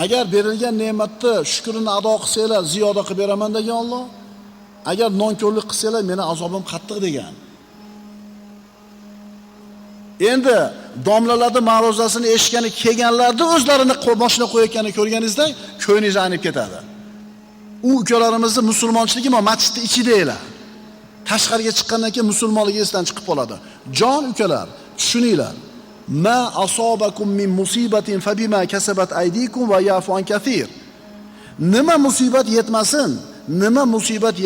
Agar berilgan ne'matni shukrini ado qilsanglar, ziyoda qilib beraman degan Alloh. Agar nonko'rlik qilsanglar, meni azobim qattiq degan. Endi domlalarning ma'ruzasini eshitgani kelganlarda o'zlarini boshina qo'yayotganini ko'rganingizda ko'nglingiz aynib ketadi. U ukalarimizni musulmonchiligi masjidning ichidaglar. Tashqariga chiqqandan keyin musulmonligi esdan chiqib qoladi. Jon ukalar, tushuninglar. Ma asobakum min musibatin fabima kasabat aydikum va yafu an kathir. Nima musibat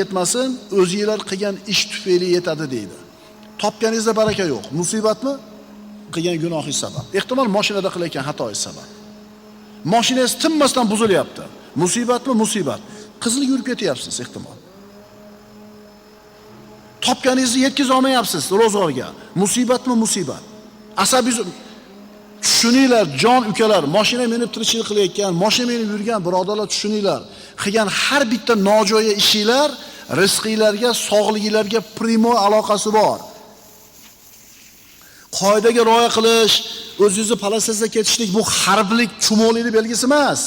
yetmasin, o'zingizlar qilgan ish tufayli yetadi deydi. Topganingizda baraka yo'q. Musibatmi? Qilgan gunohingiz sabab. Ehtimol mashinada qilayotgan xatoingiz sabab. Mashinangiz tinmasdan buzilyapti. Musibatmi? Musibat. Qizil yurib ketyapsiz ehtimol. Topganingizni yetkiza olmayapsiz ro'zg'orga. Musibatmi? Musibat. Asabingiz tushuninglar jon ukalar, mashina minib tirikchilik qilayotgan, mashina minib yurgan birodarlar tushuninglar. Qilgan har bitta nojo'ya ishinglar rizqingizlarga, sog'ligingizlarga primo aloqasi bor. Qoidaga rioya qilish, o'zingizni palasasiga ketishlik bu harblik, chumoqlikning belgisi emas.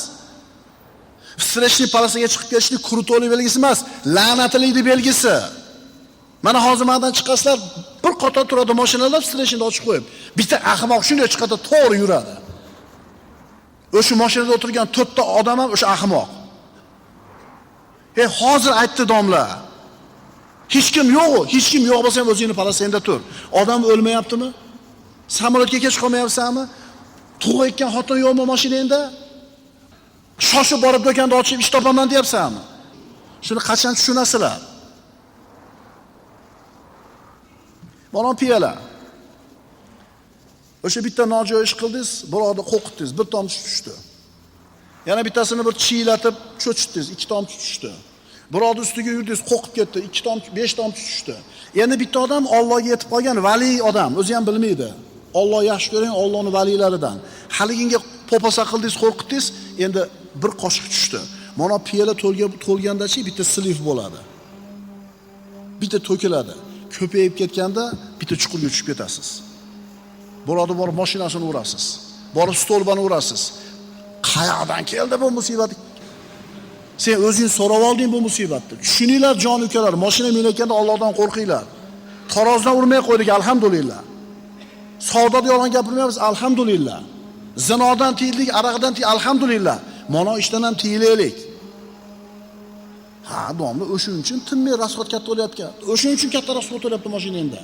Stressli palasaga chiqib ketishlik kurutoli belgisi emas, la'natlikning belgisi. Mana hozir mendan chiqasizlar, bir qator turadi mashinalar stressini ochib qo'yib. Bitta ahmoq shunday chiqadi, to'g'ri yuradi. O'sha mashinada o'tirgan 4 ta odam ham o'sha ahmoq. Hozir aytdi domla. Hech kim yo'q bo'lsa ham o'zingni palasangda tur. Odam o'lmayaptimi? Samolyotga kech qolmayapsanmi? Tug'ayotgan xotin yo'qmi mashinangda? Shoshib borib do'konni ochib ish topaman deyapsanmi? Shuni qachon tushunasizlar? Mana piyola. O'sha bitta nojo'ya ish qildingiz, birovni qo'rqitdingiz, bir tomchi tushdi. Yana bittasini bir chiylatib cho'chitdingiz, 2 tomchi tushdi. Birovni ustiga yurdingiz, qo'rqib ketdi, 2 tomchi, 5 tomchi tushdi. Endi bitta odam Allohga yetib qolgan vali odam, o'zi ham bilmaydi. Alloh yaxshi ko'ring, Allohning valilaridan. Haliginga popasa qildingiz, qo'rqitdingiz, endi bir qoshiq tushdi. Mana piyola to'lgandachi bitta silif bo'ladi. Bitta to'kiladi. Ko'payib ketganda bitta chuqurga tushib ketasiz. Boradi borib mashinasini urasiz. Borib stolbani urasiz. Qayoqdan keldi bu musibat? Sen o'zing so'rab olding bu musibatni. Tushuninglar jon ukalar, mashina minayotganda Allohdan qo'rqinglar. Tarozdan urmay qo'ydik, alhamdulillah. Savdoda yolg'on gapirmaymiz, alhamdulillah. Zinodan tiyildik, aroqdan tiyildik, alhamdulillah. Mana ishdan ham tiyilaylik. Ha, domla o'shuning uchun tinmay rasxot katta bo'lyapti. O'shuning uchun katta rasxot bo'lyapti mashinangda.